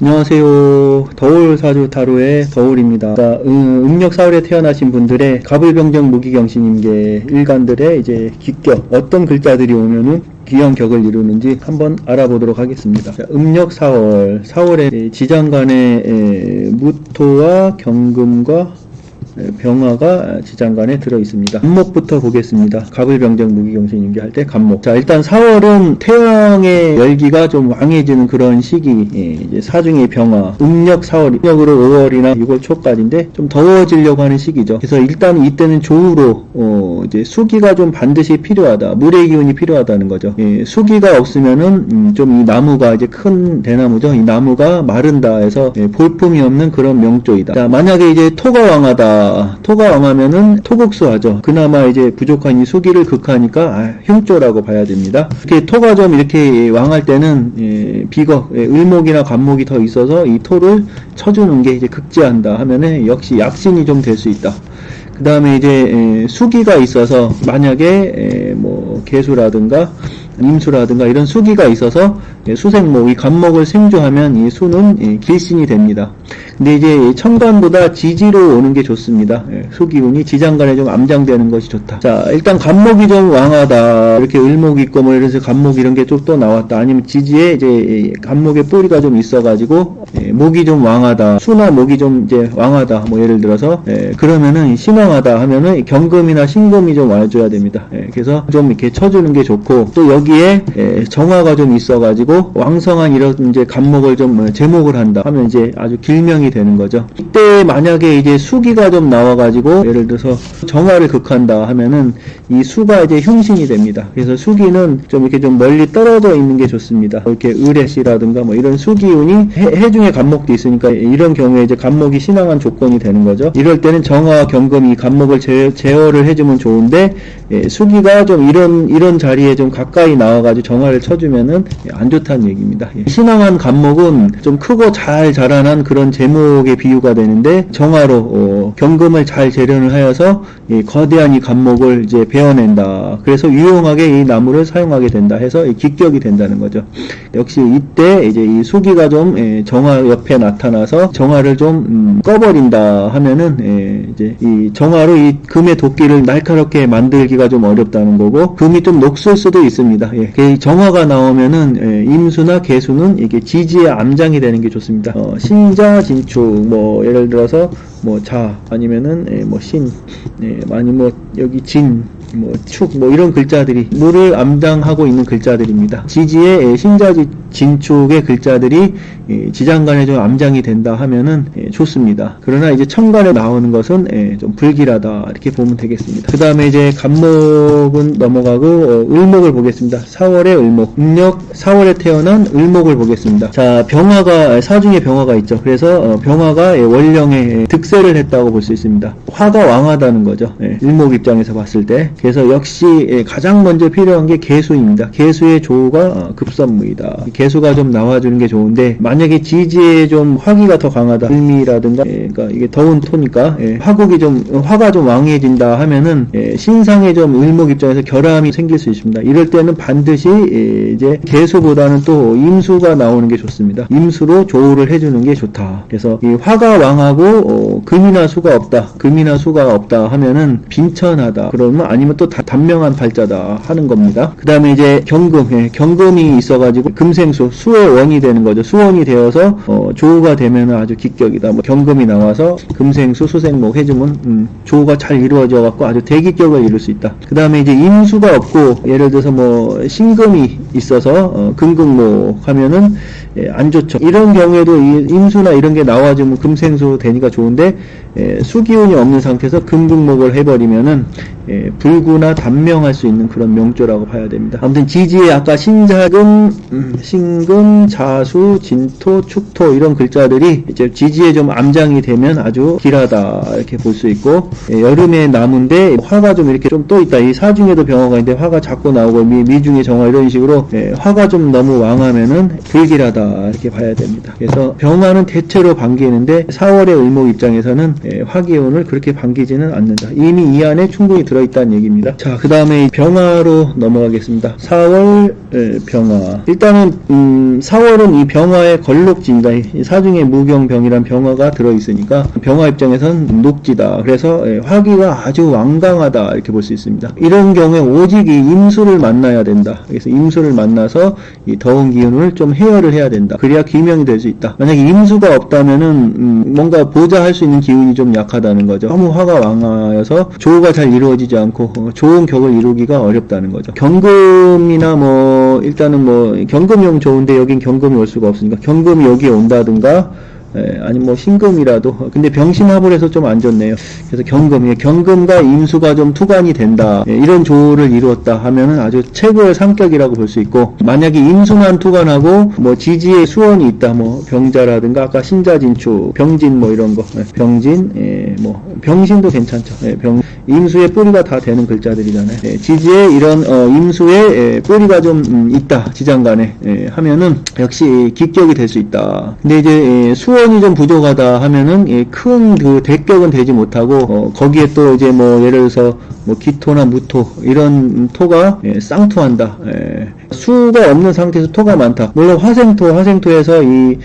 안녕하세요. 더울사주 타로의 더울입니다. 음력 4월에 태어나신 분들의 가불병정 무기경신임계 일간들의 이제 기격, 어떤 글자들이 오면은 귀한 격을 이루는지 한번 알아보도록 하겠습니다. 음력 4월에 지장간의 무토와 경금과 병화가 지장간에 들어있습니다. 간목부터 보겠습니다. 가불병정 무기경신임계 할 때 간목. 자, 일단 4월은 태양의 열기가 좀 왕해지는 그런 시기. 이제 사중의 병화. 음력 4월, 음력으로 5월이나 6월 초까지인데 좀 더워지려고 하는 시기죠. 그래서 일단 이때는 조우로 이제 수기가 좀 반드시 필요하다. 물의 기운이 필요하다는 거죠. 수기가 없으면은 좀 이 나무가 이제 큰 대나무죠. 이 나무가 마른다 해서 볼품이 없는 그런 명조이다. 자, 만약에 이제 토가 왕하다. 토가 왕하면은 토국수하죠. 그나마 이제 부족한 이 수기를 극하니까 흉조라고 봐야 됩니다. 이렇게 토가 좀 이렇게 왕할 때는 비거, 을목이나 간목이 더 있어서 이 토를 쳐주는 게 이제 극지한다 하면은 역시 약신이 좀 될 수 있다. 그 다음에 이제 수기가 있어서 만약에 뭐 개수라든가 임수라든가 이런 수기가 있어서 수생목, 이 간목을 생조하면 이 수는 길신이 됩니다. 근데 이제 천간보다 지지로 오는 게 좋습니다. 수기운이 지장간에 좀 암장되는 것이 좋다. 자, 일단 간목이 좀 왕하다. 이렇게 을목이 있고 뭐 이래서 간목 이런 게 좀 또 나왔다. 아니면 지지에 이제 간목의 뿌리가 좀 있어가지고 목이 좀 왕하다. 수나 목이 좀 이제 왕하다. 뭐 예를 들어서 그러면은 신왕하다 하면은 경금이나 신금이 좀 와줘야 됩니다. 그래서 좀 이렇게 쳐주는 게 좋고 또 여기에 정화가 좀 있어가지고 왕성한 이런 이제 간목을 좀 제목을 한다 하면 이제 아주 길명이 되는 거죠. 이때 만약에 이제 수기가 좀 나와가지고 예를 들어서 정화를 극한다 하면은 이 수가 이제 흉신이 됩니다. 그래서 수기는 좀 이렇게 좀 멀리 떨어져 있는 게 좋습니다. 이렇게 을해시라든가 뭐 이런 수기운이 해중에 간목도 있으니까 이런 경우에 이제 간목이 신앙한 조건이 되는 거죠. 이럴 때는 정화와 경금이 간목을 제어를 해주면 좋은데 수기가 좀 이런 자리에 좀 가까이 나와가지고 정화를 쳐주면은 안 좋다는 얘기입니다. 신앙한 간목은 좀 크고 잘 자라난 그런 제목의 비유가 되는데 정화로 경금을 잘 재련을 하여서 거대한 이 간목을 이제 베어낸다. 그래서 유용하게 이 나무를 사용하게 된다 해서 기격이 된다는 거죠. 역시 이때 이제 이 수기가 좀 정화 옆에 나타나서 정화를 좀 꺼버린다 하면은 이제 이 정화로 이 금의 도끼를 날카롭게 만들기가 좀 어렵다는 거고 금이 좀 녹슬 수도 있습니다. 정화가 나오면은 임수나 개수는 이게 지지의 암장이 되는 게 좋습니다. 신자 진축 뭐 예를 들어서 뭐 자 아니면은 뭐 신 아니 뭐 여기 진 뭐 축 뭐 이런 글자들이 물을 암장하고 있는 글자들입니다. 지지의 신자 진축의 글자들이 지장간에 좀 암장이 된다 하면은 좋습니다. 그러나 이제 천간에 나오는 것은 좀 불길하다 이렇게 보면 되겠습니다. 그 다음에 이제 간목은 넘어가고 을목을 보겠습니다. 4월의 을목, 음력 4월에 태어난 을목을 보겠습니다. 자, 병화가 사중에 병화가 있죠. 그래서 병화가 원령에 득세를 했다고 볼 수 있습니다. 화가 왕하다는 거죠. 을목 입장에서 봤을 때. 그래서 역시 가장 먼저 필요한 게 개수입니다. 개수의 조우가 급선무이다. 개수가 좀 나와주는 게 좋은데 만약에 지지에 좀 화기가 더 강하다, 을미라든가 그러니까 이게 더운 토니까 화가 좀 왕해진다 하면은 신상에 좀 을목 입장에서 결함이 생길 수 있습니다. 이럴 때는 반드시 이제 개수보다는 또 임수가 나오는 게 좋습니다. 임수로 조우를 해주는 게 좋다. 그래서 이 화가 왕하고 금이나 수가 없다 하면은 빈천하다. 그러면 아니면 또 단명한 발자다 하는 겁니다. 그 다음에 이제 경금이 있어가지고 금생수, 수의 원이 되는 거죠. 수원이 되어서 조우가 되면 아주 기격이다. 뭐 경금이 나와서 금생수, 수생목 해주면 조우가 잘 이루어져 갖고 아주 대기격을 이룰 수 있다. 그 다음에 이제 임수가 없고 예를 들어서 뭐 신금이 있어서 금극목 하면은 안 좋죠. 이런 경우에도 이 임수나 이런 게 나와주면 금생수 되니까 좋은데 수기운이 없는 상태에서 금극목을 해버리면은 불구나 단명할 수 있는 그런 명조라고 봐야 됩니다. 아무튼 지지에 아까 신자금, 신금, 자수, 진토, 축토 이런 글자들이 이제 지지에 좀 암장이 되면 아주 길하다 이렇게 볼 수 있고 여름에 나무인데 화가 좀 이렇게 좀 또 있다. 이 사중에도 병화가 있는데 화가 자꾸 나오고 미중의 정화 이런 식으로 그래서 화가 좀 너무 왕하면은 불길하다 이렇게 봐야 됩니다. 그래서 병화는 대체로 반기는데 4월의 을목 입장에서는 화기운을 그렇게 반기지는 않는다. 이미 이 안에 충분히 들어있다는 얘기입니다. 자, 그 다음에 병화로 넘어가겠습니다. 4월 병화. 일단은 4월은 이 병화의 걸록지입니다. 사중에 무경병이란 병화가 들어있으니까 병화 입장에서는 녹지다. 그래서 화기가 아주 완강하다 이렇게 볼 수 있습니다. 이런 경우에 오직 이 임수를 만나야 된다. 그래서 임수를 만나서 이 더운 기운을 좀 해결을 해야 된다. 그래야 기명이 될 수 있다. 만약에 임수가 없다면은 뭔가 보좌할 수 있는 기운이 좀 약하다는 거죠. 너무 화가 왕하여서 조우가 잘 이루어지지 않고 좋은 격을 이루기가 어렵다는 거죠. 경금이나 뭐 일단은 뭐 경금용 좋은데 여긴 경금이 올 수가 없으니까 경금이 여기에 온다든가 아니 뭐 신금이라도. 근데 병신합을 해서 좀 안 좋네요. 그래서 경금과 임수가 좀 투관이 된다, 이런 조를 이루었다 하면은 아주 최고의 상격이라고 볼 수 있고, 만약에 임수만 투관하고 뭐 지지에 수원이 있다, 뭐 병자라든가 아까 신자진추, 병진 뭐 이런 거, 병진, 뭐 병신도 괜찮죠. 임수의 뿌리가 다 되는 글자들이잖아요. 지지에 이런 임수의 뿌리가 좀 있다, 지장간에 하면은 역시 기격이 될 수 있다. 근데 이제 수원이 좀 부족하다 하면은 큰 그 대격은 되지 못하고 거기에 또 이제 뭐 예를 들어서 뭐 기토나 무토 이런 토가 쌍토한다. 수가 없는 상태에서 토가 많다. 물론 화생토에서 이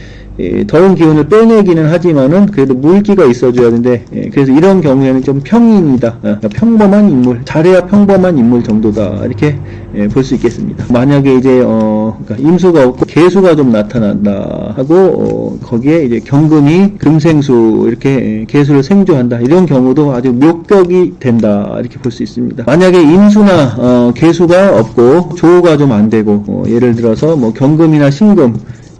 더운 기운을 빼내기는 하지만은 그래도 물기가 있어줘야 되는데, 그래서 이런 경우에는 좀 평인이다, 평범한 인물, 잘해야 평범한 인물 정도다 이렇게 볼 수 있겠습니다. 만약에 이제 그러니까 임수가 없고 개수가 좀 나타난다 하고 거기에 이제 경금이 금생수 이렇게 개수를 생조한다, 이런 경우도 아주 묘격이 된다 이렇게 볼 수 있습니다. 만약에 임수나 개수가 없고 조우가 좀 안 되고 예를 들어서 뭐 경금이나 신금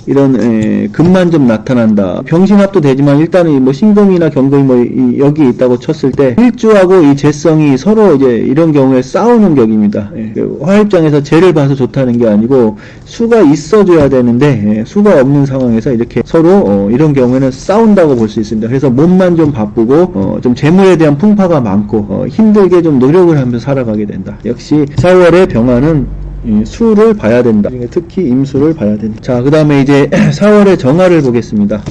이런 금만 좀 나타난다. 병신합도 되지만 일단은 뭐 신금이나 경금이 뭐 여기 있다고 쳤을 때 일주하고 이 재성이 서로 이제 이런 경우에 싸우는 격입니다. 화 입장에서 재를 봐서 좋다는 게 아니고 수가 있어줘야 되는데 수가 없는 상황에서 이렇게 서로 이런 경우에는 싸운다고 볼 수 있습니다. 그래서 몸만 좀 바쁘고 좀 재물에 대한 풍파가 많고 힘들게 좀 노력을 하면서 살아가게 된다. 역시 4월의 병화는 수를 봐야 된다. 특히 임수를 봐야 된다. 자, 그 다음에 이제 4월의 정화를 보겠습니다.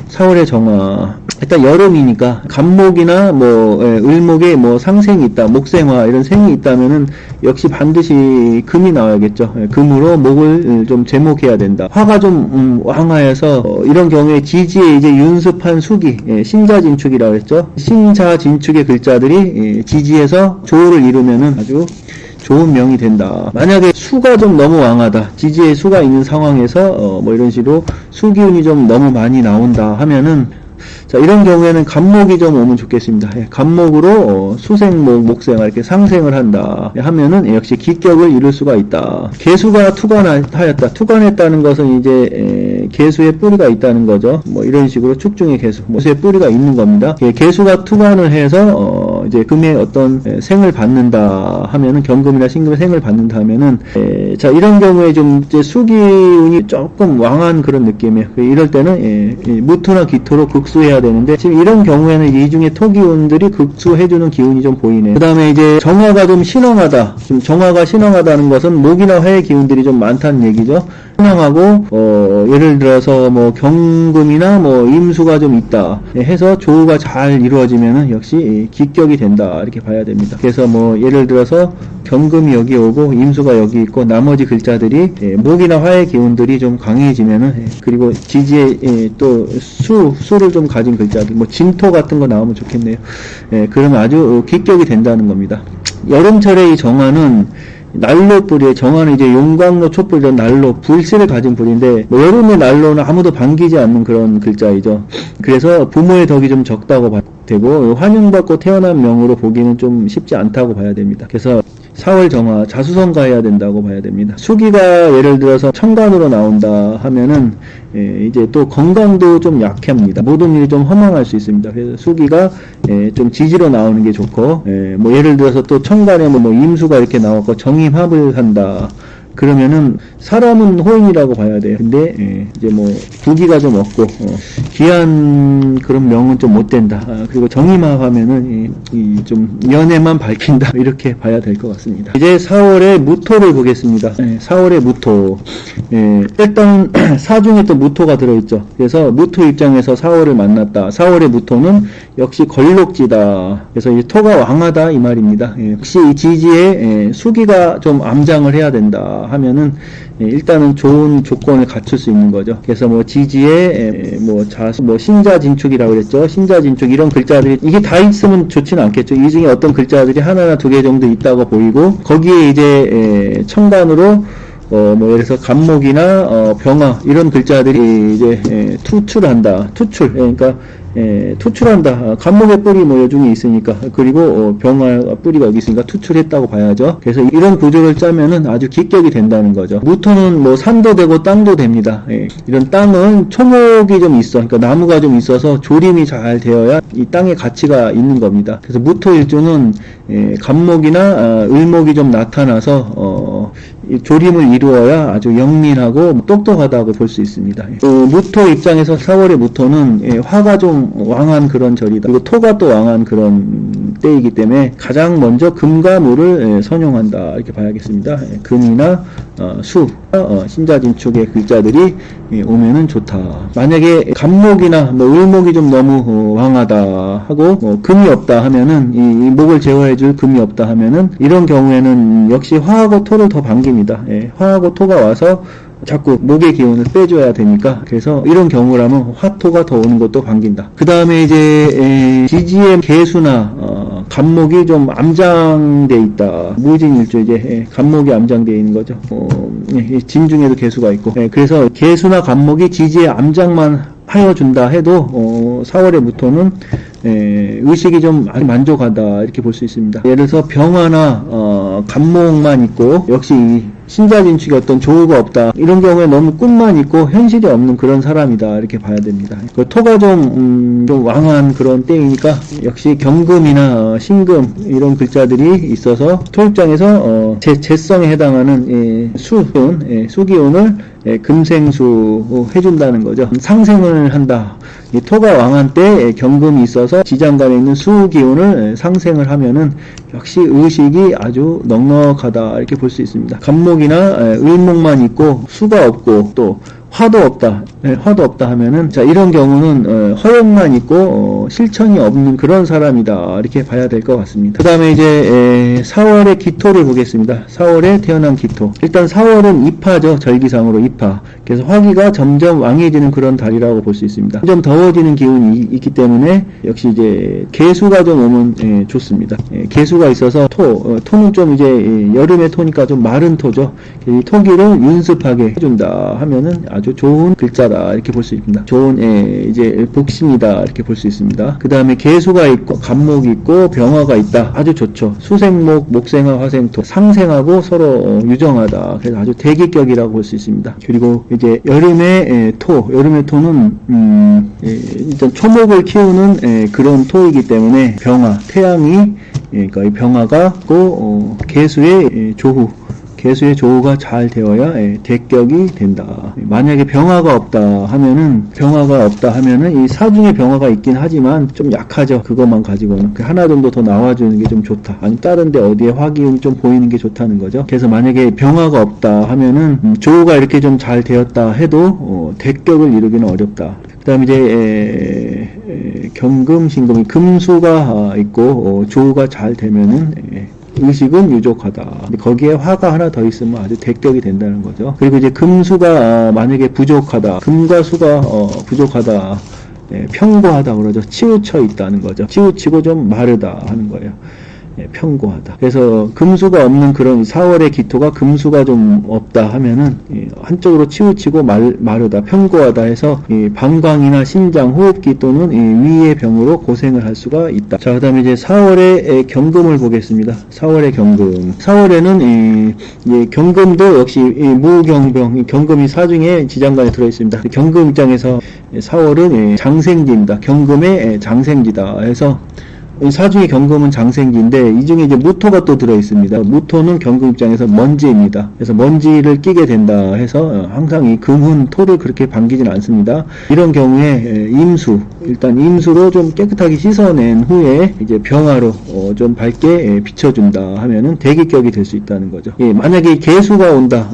4월의 정화. 일단 여름이니까 간목이나 뭐 을목에 뭐 상생이 있다, 목생화 이런 생이 있다면은 역시 반드시 금이 나와야겠죠. 금으로 목을 좀 제목해야 된다. 화가 좀 왕하여서 이런 경우에 지지에 이제 윤습한 숙이, 신자진축이라고 했죠. 신자진축의 글자들이 지지에서 조를 이루면은 아주 좋은 명이 된다. 만약에 수가 좀 너무 왕하다, 지지에 수가 있는 상황에서 뭐 이런 식으로 수기운이 좀 너무 많이 나온다 하면은, 자, 이런 경우에는 간목이 좀 오면 좋겠습니다. 간목으로 수생목, 목생화 이렇게 상생을 한다 하면은 역시 기격을 이룰 수가 있다. 개수가 투관하였다. 투관했다는 것은 이제 개수의 뿌리가 있다는 거죠. 뭐 이런 식으로 축중의 개수, 개수의 뿌리가 있는 겁니다. 개수가 투관을 해서 이제 금의 어떤 생을 받는다 하면은, 경금이나 신금의 생을 받는다 하면은, 자, 이런 경우에 좀 이제 수기운이 조금 왕한 그런 느낌이에요. 이럴 때는 무토나 기토로 극수해야 되는데, 지금 이런 경우에는 이 중에 토기운들이 극수해주는 기운이 좀 보이네요. 그 다음에 이제 정화가 좀 신왕하다. 지금 정화가 신왕하다는 것은 목이나 화의 기운들이 좀 많다는 얘기죠. 신왕하고 예를 들어서 뭐 경금이나 뭐 임수가 좀 있다 해서 조우가 잘 이루어지면은 역시 기격이 된다 이렇게 봐야 됩니다. 그래서 뭐 예를 들어서 경금이 여기 오고 임수가 여기 있고 나머지 글자들이 목이나 화의 기운들이 좀 강해지면은, 그리고 지지에 또 수를 좀 가진 글자들, 뭐 진토 같은 거 나오면 좋겠네요. 그러면 아주 기격이 된다는 겁니다. 여름철의 이 정화는 난로 뿌리에, 정화는 이제 용광로 촛불 이런 난로, 불씨를 가진 불인데, 뭐 여름의 난로는 아무도 반기지 않는 그런 글자이죠. 그래서 부모의 덕이 좀 적다고 봐야 되고, 환영받고 태어난 명으로 보기는 좀 쉽지 않다고 봐야 됩니다. 그래서 4월 정화, 자수성가해야 된다고 봐야 됩니다. 수기가 예를 들어서 천간으로 나온다 하면은 이제 또 건강도 좀 약합니다. 모든 일이 좀 허망할 수 있습니다. 그래서 수기가 좀 지지로 나오는 게 좋고, 뭐 예를 들어서 또 천간에 뭐 임수가 이렇게 나왔고 정임합을 한다 그러면은 사람은 호인이라고 봐야 돼요. 근데 이제 뭐 부기가 좀 없고 귀한 그런 명은 좀 못 된다. 그리고 정임합하면은 좀 연애만 밝힌다. 이렇게 봐야 될 것 같습니다. 이제 4월의 무토를 보겠습니다. 4월의 무토. 일단 사중에 또 무토가 들어있죠. 그래서 무토 입장에서 4월을 만났다. 4월의 무토는 역시 걸록지다. 그래서 이 토가 왕하다 이 말입니다. 역시 이 지지에 수기가 좀 암장을 해야 된다 하면은 일단은 좋은 조건을 갖출 수 있는 거죠. 그래서 뭐 지지에 뭐 자수, 뭐 신자진축이라고 그랬죠. 신자진축 이런 글자들이 이게 다 있으면 좋지는 않겠죠. 이 중에 어떤 글자들이 하나나 두 개 정도 있다고 보이고 거기에 이제 첨단으로 뭐 예를 들어서 간목이나 병화 이런 글자들이 이제 투출한다. 투출. 그러니까 투출한다. 간목의 뿌리 뭐 여중에 있으니까. 그리고 병화 뿌리가 여기 있으니까 투출했다고 봐야죠. 그래서 이런 구조를 짜면은 아주 기격이 된다는 거죠. 무토는 뭐 산도 되고 땅도 됩니다. 이런 땅은 초목이 좀 있어. 그러니까 나무가 좀 있어서 조림이 잘 되어야 이 땅의 가치가 있는 겁니다. 그래서 무토일주는 간목이나 을목이 좀 나타나서 조림을 이루어야 아주 영민하고 똑똑하다고 볼 수 있습니다. 무토 입장에서 4월의 무토는 화가 좀 왕한 그런 절이다. 그리고 토가 또 왕한 그런 때이기 때문에 가장 먼저 금과 무를 선용한다 이렇게 봐야겠습니다. 금이나 수, 신자진축의 글자들이 오면은 좋다. 만약에 간목이나 뭐 을목이 좀 너무 왕하다 하고 금이 없다 하면은 이 목을 제어해줄 금이 없다 하면은 이런 경우에는 역시 화하고 토를 더 반깁니다. 화하고 토가 와서 자꾸 목의 기운을 빼줘야 되니까 그래서 이런 경우라면 화토가 더 오는 것도 반긴다. 그 다음에 이제 지지의 개수나 간목이 좀 암장돼 있다. 무진일주 이제 간목이 암장돼 있는 거죠. 진 중에도 개수가 있고 그래서 개수나 간목이 지지의 암장만 하여준다 해도 4월의 무토는 의식이 좀 아주 만족하다 이렇게 볼 수 있습니다. 예를 들어서 병화나 간목만 있고 역시 이 신자진축이 어떤 조우가 없다 이런 경우에 너무 꿈만 있고 현실이 없는 그런 사람이다 이렇게 봐야 됩니다. 토가 좀 왕한 그런 때이니까 역시 경금이나 신금 이런 글자들이 있어서 토 입장에서 재성에 해당하는 수기운을 금생수 해준다는 거죠. 상생을 한다. 이 토가 왕한 때 경금이 있어서 지장간에 있는 수기운을 상생을 하면은 역시 의식이 아주 넉넉하다 이렇게 볼 수 있습니다. 간목이나 을목만 있고 수가 없고 또 화도 없다. 화도 없다 하면은 자 이런 경우는 허용만 있고 실천이 없는 그런 사람이다 이렇게 봐야 될 것 같습니다. 그 다음에 이제 4월의 기토를 보겠습니다. 4월에 태어난 기토. 일단 4월은 입하죠. 절기상으로 입하. 그래서 화기가 점점 왕해지는 그런 달이라고 볼 수 있습니다. 점점 더워지는 기운이 있기 때문에 역시 이제 개수가 좀 오면 좋습니다. 개수가 있어서 토는 좀 이제 여름의 토니까 좀 마른 토죠. 이 토기를 윤습하게 해준다 하면은 아주 좋은 글자다 이렇게 볼 수 있습니다. 좋은 이제 복신이다 이렇게 볼 수 있습니다. 그 다음에 개수가 있고 간목이 있고 병화가 있다 아주 좋죠. 수생목, 목생화, 화생토 상생하고 서로 유정하다. 그래서 아주 대기격이라고 볼 수 있습니다. 그리고 이제 여름의 토는 일단 초목을 키우는 그런 토이기 때문에 병화, 태양이 그러니까 이 병화가 있고 개수의 조후. 개수의 조우가 잘 되어야 대격이 된다. 만약에 병화가 없다 하면은 이 사중에 병화가 있긴 하지만 좀 약하죠. 그것만 가지고는 하나 정도 더 나와주는 게 좀 좋다. 아니면 다른데 어디에 화기운이 좀 보이는 게 좋다는 거죠. 그래서 만약에 병화가 없다 하면은 조우가 이렇게 좀 잘 되었다 해도 대격을 이루기는 어렵다. 그 다음에 이제 경금, 신금이 금수가 있고 조우가 잘 되면은 의식은 유족하다. 거기에 화가 하나 더 있으면 아주 대격이 된다는 거죠. 그리고 이제 금수가 만약에 부족하다. 금과 수가 부족하다. 평고하다 그러죠. 치우쳐 있다는 거죠. 치우치고 좀 마르다 하는 거예요. 평고하다. 그래서 금수가 없는 그런 4월의 기토가 금수가 좀 없다 하면은 한쪽으로 치우치고 마르다, 평고하다 해서 방광이나 신장, 호흡기 또는 위의 병으로 고생을 할 수가 있다. 자, 그 다음에 이제 4월의 경금을 보겠습니다. 4월의 경금. 4월에는 경금도 역시 무경병, 경금이 사중에 지장간에 들어있습니다. 경금 입장에서 4월은 장생지입니다. 경금의 장생지다 해서 사중의 경금은 장생기인데 이 중에 이제 무토가 또 들어 있습니다. 무토는 경금 입장에서 먼지입니다. 그래서 먼지를 끼게 된다 해서 항상 이 금은 토를 그렇게 반기진 않습니다. 이런 경우에 임수, 일단 임수로 좀 깨끗하게 씻어낸 후에 이제 병화로 좀 밝게 비춰준다 하면은 대기격이 될 수 있다는 거죠. 만약에 개수가 온다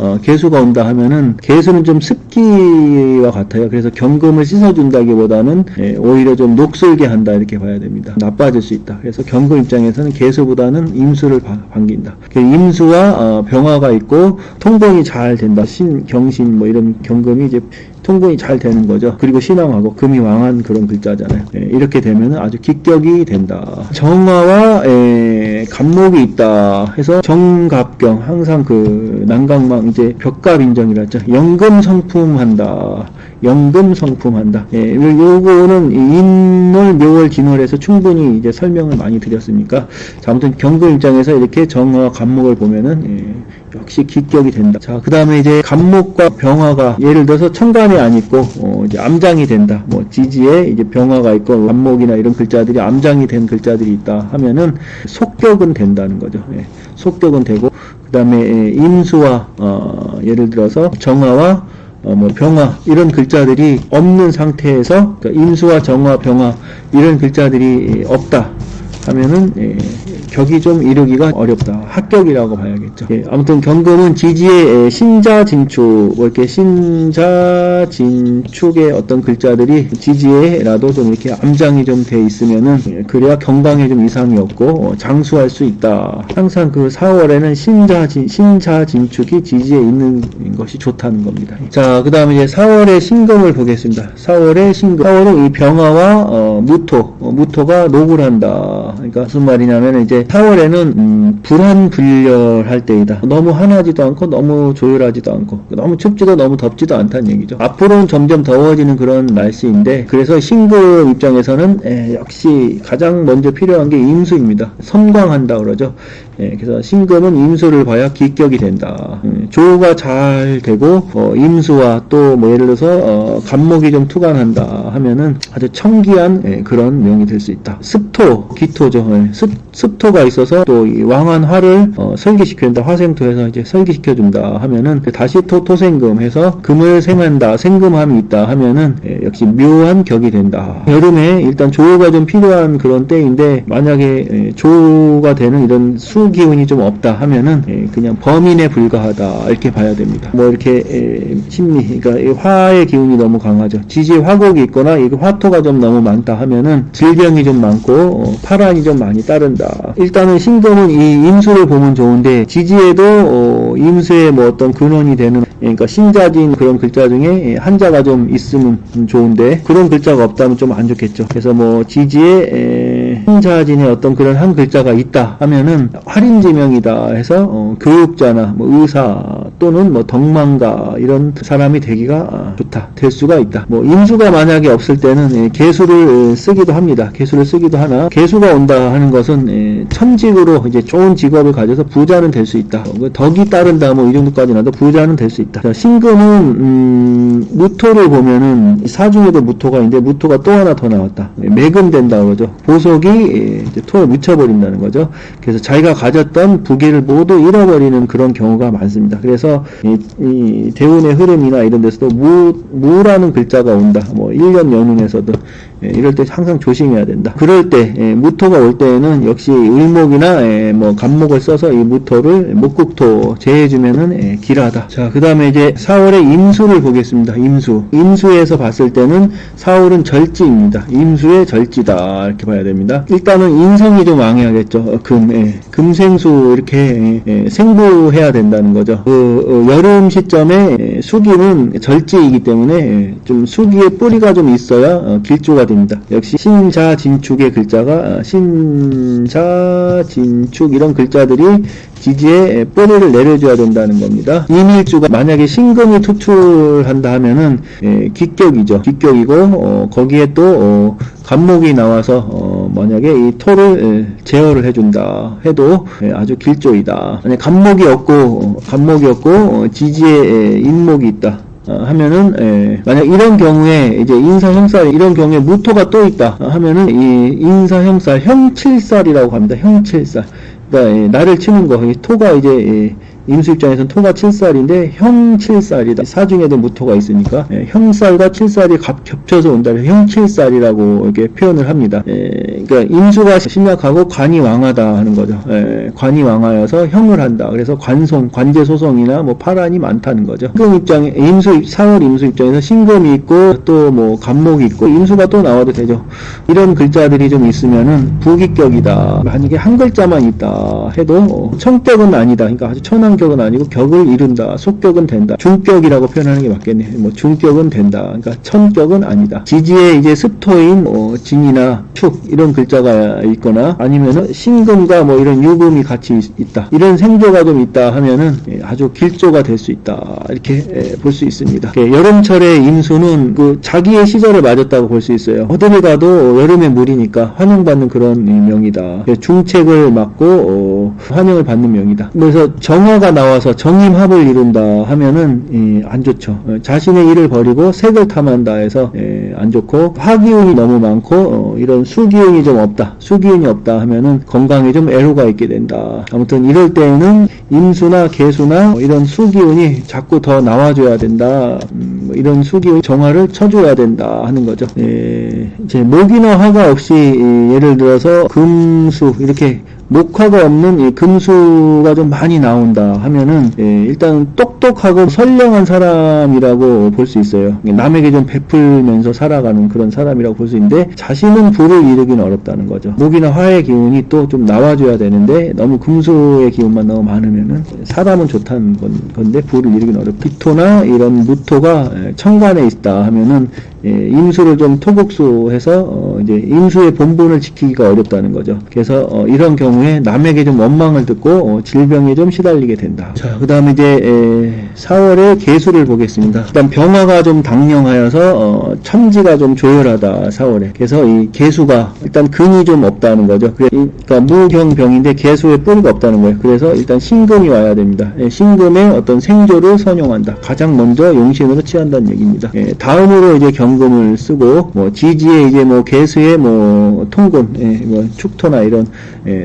하면은 개수는 좀 습기와 같아요. 그래서 경금을 씻어준다기보다는 오히려 좀 녹슬게 한다 이렇게 봐야 됩니다. 나빠질 수 있다. 그래서 경금 입장에서는 개수보다는 임수를 반긴다. 임수와 병화가 있고 통본이 잘 된다. 신경신 뭐 이런 경금이 이제 통분이 잘 되는 거죠. 그리고 신왕하고 금이 왕한 그런 글자잖아요. 이렇게 되면 아주 기격이 된다. 정화와 갑목이 있다 해서 정갑경, 항상 그 난강망 이제 벽갑인정이라 했죠. 연금성품한다. 연금성품한다. 요거는 인월, 묘월, 진월에서 충분히 이제 설명을 많이 드렸으니까, 자, 아무튼 경금 입장에서 이렇게 정화와 갑목을 보면은 역시 기격이 된다. 자, 그 다음에 이제 갑목과 병화가 예를 들어서 천간에 안 있고 이제 암장이 된다. 뭐 지지에 이제 병화가 있고 갑목이나 이런 글자들이 암장이 된 글자들이 있다 하면은 속격은 된다는 거죠. 속격은 되고, 그 다음에 임수와 예를 들어서 정화와 뭐 병화 이런 글자들이 없는 상태에서, 그러니까 임수와 정화, 병화 이런 글자들이 없다 하면은 격이 좀 이루기가 어렵다. 합격이라고 봐야겠죠. 아무튼 경금은 지지의 신자진축, 뭐 이렇게 신자진축의 어떤 글자들이 지지에라도 좀 이렇게 암장이 좀 돼 있으면은 그래야 경강에 좀 이상이 없고 장수할 수 있다. 항상 그 4월에는 신자진축이 지지에 있는 것이 좋다는 겁니다. 자, 그 다음에 이제 4월의 신금을 보겠습니다. 4월의 신금. 4월은 이 병화와 무토가 녹을 한다. 그러니까 무슨 말이냐면 이제 4월에는 불한불렬할 때이다. 너무 환하지도 않고 너무 조율하지도 않고 너무 춥지도 너무 덥지도 않다는 얘기죠. 앞으로는 점점 더워지는 그런 날씨인데, 그래서 신금 입장에서는 역시 가장 먼저 필요한 게 임수입니다. 선광한다 그러죠. 그래서 신금은 임수를 봐야 기격이 된다. 조우가 잘 되고 임수와 또 뭐 예를 들어서 갑목이 좀 투간한다 하면은 아주 청기한 그런 명이 될 수 있다. 습토, 기토죠. 습토가 있어서 또 이 왕한 화를 설기시켜준다. 화생토에서 이제 설기시켜준다 하면은 다시 토생금 해서 금을 생한다. 생금함이 있다 하면은 역시 묘한 격이 된다. 여름에 일단 조우가 좀 필요한 그런 때인데, 만약에 조우가 되는 이런 수 기운이 좀 없다 하면은 그냥 범인에 불과하다 이렇게 봐야 됩니다. 뭐 이렇게 심리, 그러니까 화의 기운이 너무 강하죠. 지지에 화곡이 있거나 이 화토가 좀 너무 많다 하면은 질병이 좀 많고 파란이 좀 많이 따른다. 일단은 신금은 이 임수를 보면 좋은데, 지지에도 임수의 뭐 어떤 근원이 되는, 그러니까 신자진 그런 글자 중에 한자가 좀 있으면 좋은데 그런 글자가 없다면 좀 안 좋겠죠. 그래서 뭐 지지에 신자진의 어떤 그런 한 글자가 있다 하면은 활인지명이다 해서 교육자나 뭐 의사 또는 뭐 덕망가 이런 사람이 되기가 좋다, 될 수가 있다. 뭐 임수가 만약에 없을 때는 개수를 쓰기도 합니다. 개수를 쓰기도 하나, 개수가 온다 하는 것은 천직으로 이제 좋은 직업을 가져서 부자는 될 수 있다. 덕이 따른다 뭐 이 정도까지 나도 부자는 될 수 있다. 자, 신금은 무토를 보면은 사중에도 무토가 있는데 무토가 또 하나 더 나왔다. 매금된다 그러죠. 보석이 이제 토에 묻혀버린다는 거죠. 그래서 자기가 가졌던 부귀를 모두 잃어버리는 그런 경우가 많습니다. 그래서 이 대운의 흐름이나 이런 데서도 무라는 글자가 온다. 뭐 1년 연운에서도 이럴 때 항상 조심해야 된다. 그럴 때 무토가 올 때에는 역시 을목이나 뭐 갑목을 써서 이 무토를 목국토 제해주면은 길하다. 자, 그 다음에 이제 4월에 임수를 보겠습니다. 임수에서 봤을 때는 4월은 절지입니다. 임수의 절지다 이렇게 봐야 됩니다. 일단은 인성이 좀 왕해야겠죠. 금생수 이렇게 생부해야 된다는 거죠. 여름 시점에 수기는 절지이기 때문에 좀 수기의 뿌리가 좀 있어야 길조가 됩니다. 역시 신자진축의 글자가 신자진축 이런 글자들이 지지에 뿌리를 내려줘야 된다는 겁니다. 임일주가 만약에 신금이 투출한다 하면은 기격이죠. 기격이고 거기에 또 갑목이 나와서 만약에 이 토를 제어를 해준다 해도 아주 길조이다. 만약 갑목이 없고 지지에 인목이 있다. 하면은 만약 이런 경우에 이제 인사형살 이런 경우에 무토가 또 있다 하면은 이 인사형살 형칠살이라고 합니다. 형칠살. 그러니까 나를 치는 거 토가 이제 임수 입장에서는 토가 7살인데 형 7살이다. 사중에도 무토가 있으니까 형살과 7살이 겹쳐서 온다면 형 7살이라고 이렇게 표현을 합니다. 그러니까 임수가 신약하고 관이 왕하다 하는 거죠. 관이 왕하여서 형을 한다. 그래서 관송, 관제소송이나 뭐 파란이 많다는 거죠. 신금 입장에 4월 임수 입장에서 신금이 있고 또 뭐 간목이 있고 임수가 또 나와도 되죠. 이런 글자들이 좀 있으면은 부기격이다. 만약에 한 글자만 있다 해도 청격은 아니다. 그러니까 아주 천한 격은 아니고 격을 이룬다. 속격은 된다. 중격이라고 표현하는 게 맞겠네. 뭐 중격은 된다. 그러니까 천격은 아니다. 지지에 이제 습토인 진이나 축 이런 글자가 있거나 아니면은 신금과 뭐 이런 유금이 같이 있다. 이런 생조가 좀 있다 하면은 아주 길조가 될 수 있다. 이렇게 볼 수 있습니다. 여름철에 임수는 그 자기의 시절을 맞았다고 볼 수 있어요. 어디를 가도 여름에 물이니까 환영받는 그런 명이다. 중책을 맡고 환영을 받는 명이다. 그래서 정화가 나와서 정임합을 이룬다 하면은 안 좋죠. 자신의 일을 버리고 색을 탐한다 해서 안 좋고 화기운이 너무 많고 이런 수기운이 좀 없다. 수기운이 없다 하면은 건강에 좀 애로가 있게 된다. 아무튼 이럴 때에는 임수나 계수나 이런 수기운이 자꾸 더 나와줘야 된다. 이런 수기운 정화를 쳐줘야 된다 하는 거죠. 이제 목이나 화가 없이 예를 들어서 금수 이렇게 목화가 없는 이 금수가 좀 많이 나온다 하면은 일단 똑똑하고 선량한 사람이라고 볼 수 있어요. 남에게 좀 베풀면서 살아가는 그런 사람이라고 볼 수 있는데 자신은 부를 이루기는 어렵다는 거죠. 목이나 화의 기운이 또 좀 나와줘야 되는데 너무 금수의 기운만 너무 많으면은 사람은 좋다는 건데 부를 이루기는 어렵다. 비토나 이런 무토가 천간에 있다 하면은 임수를 좀 토국수해서 이제 임수의 본분을 지키기가 어렵다는 거죠. 그래서 이런 경우에 남에게 좀 원망을 듣고 질병에 좀 시달리게 된다. 자, 그 다음에 이제 4월에 계수를 보겠습니다. 일단 병화가 좀 당령하여서 천지가 좀 조열하다. 4월에. 그래서 이 계수가 일단 근이 좀 없다는 거죠. 그러니까 무경병인데 계수에 뿌리가 없다는 거예요. 그래서 일단 신금이 와야 됩니다. 신금의 어떤 생조를 선용한다. 가장 먼저 용신으로 취한다는 얘기입니다. 다음으로 이제 경금을 쓰고 뭐 지지에 이제 뭐 계수에 뭐 통근, 뭐 축토나 이런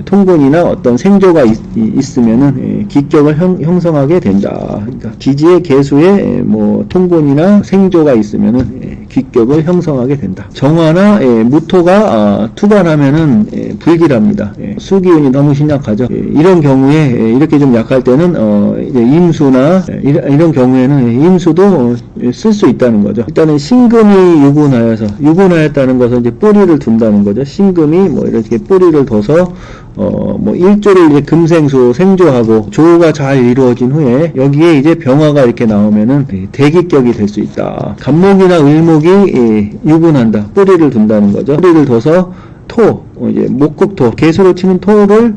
통근이나 어떤 생조가 있으면은 기격을 형성하게 된다. 그러니까 지지에 계수에 뭐 통근이나 생조가 있으면은 기격을 형성하게 된다. 정화나 무토가 투관하면은 불길합니다. 수기운이 너무 신약하죠. 이런 경우에 이렇게 좀 약할 때는 이제 임수나 이런 경우에는 임수도 쓸 수 있다는 거죠. 일단은 신금이 유군하였다는 것은 이제 뿌리를 둔다는 거죠. 신금이 뭐 이렇게 뿌리를 둬서 뭐 일조를 이제 금생수 생조하고 조가 잘 이루어진 후에 여기에 이제 병화가 이렇게 나오면은 대기격이 될 수 있다. 간목이나 을목이 유군한다. 뿌리를 둔다는 거죠. 뿌리를 둬서 이제 목국토, 계수로 치는 토를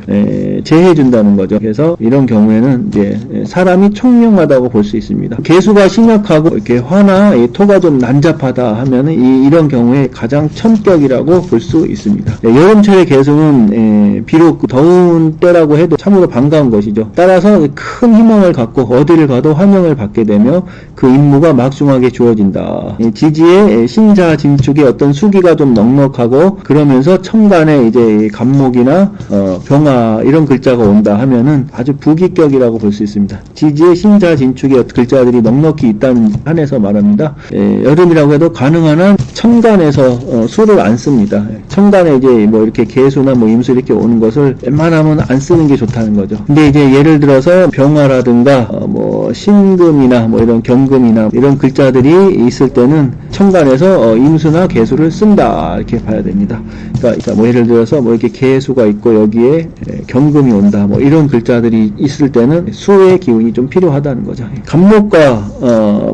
제해준다는 거죠. 그래서 이런 경우에는 이제 사람이 총명하다고 볼 수 있습니다. 계수가 신약하고 이렇게 화나 토가 좀 난잡하다 하면은 이런 경우에 가장 천격이라고 볼 수 있습니다. 여름철의 계수는 비록 더운 때라고 해도 참으로 반가운 것이죠. 따라서 큰 희망을 갖고 어디를 가도 환영을 받게 되며 그 임무가 막중하게 주어진다. 지지의 신자 진축에 어떤 수기가 좀 넉넉하고 그러면서 천간에 이제 간목이나 병화 이런 글자가 온다 하면은 아주 부기격이라고 볼 수 있습니다. 지지의 신자 진축의 글자들이 넉넉히 있다는 한에서 말합니다. 여름이라고 해도 가능한 한 천간에서 수를 안 씁니다. 천간에 이제 뭐 이렇게 계수나 뭐 임수 이렇게 오는 것을 웬만하면 안 쓰는 게 좋다는 거죠. 근데 이제 예를 들어서 병화라든가 뭐 신금이나 뭐 이런 경금이나 이런 글자들이 있을 때는 천간에서 임수나 계수를 쓴다 이렇게 봐야 됩니다. 그러니까 뭐 예를 들어서 뭐 이렇게 계수가 있고 여기에 경금이 온다 뭐 이런 글자들이 있을 때는 수의 기운이 좀 필요하다는 거죠. 간목과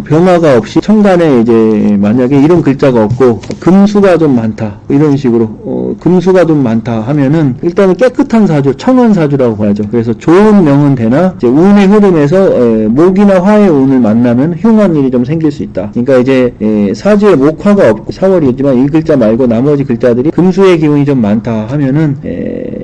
병화가 없이 천간에 이제 만약에 이런 글자가 없고 금수가 좀 많다 이런 식으로 금수가 좀 많다 하면은 일단은 깨끗한 사주, 청한 사주라고 봐야죠. 그래서 좋은 명은 되나 이제 운의 흐름에서 목이나 화의 운을 만나면 흉한 일이 좀 생길 수 있다. 그러니까 이제 사주에 목화가 없고 4월이지만 이 글자 말고 나머지 글자들이 금수의 기운이 좀 많다 하면은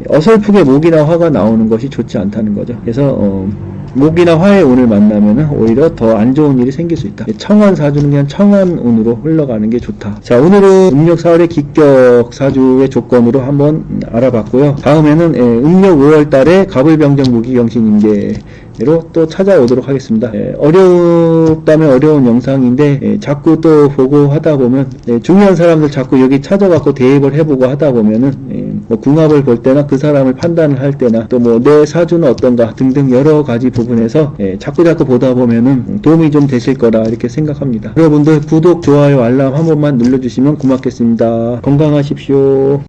어설프게 목이나 화가 나오는 것이 좋지 않다는 거죠. 그래서 목이나 화의 운을 만나면은 오히려 더 안 좋은 일이 생길 수 있다. 청한 사주는 그냥 청한 운으로 흘러가는 게 좋다. 자, 오늘은 음력 4월의 기격 사주의 조건으로 한번 알아봤고요. 다음에는 음력 5월 달에 갑을병정 무기경신임계로 또 찾아오도록 하겠습니다. 어렵다면 어려운 영상인데 자꾸 또 보고 하다 보면 중요한 사람들 자꾸 여기 찾아갖고 대입을 해보고 하다 보면은 뭐 궁합을 볼 때나 그 사람을 판단을 할 때나 또 뭐 내 사주는 어떤가 등등 여러 가지 부분에서 자꾸 보다 보면은 도움이 좀 되실 거라 이렇게 생각합니다. 여러분들 구독, 좋아요, 알람 한 번만 눌러주시면 고맙겠습니다. 건강하십시오.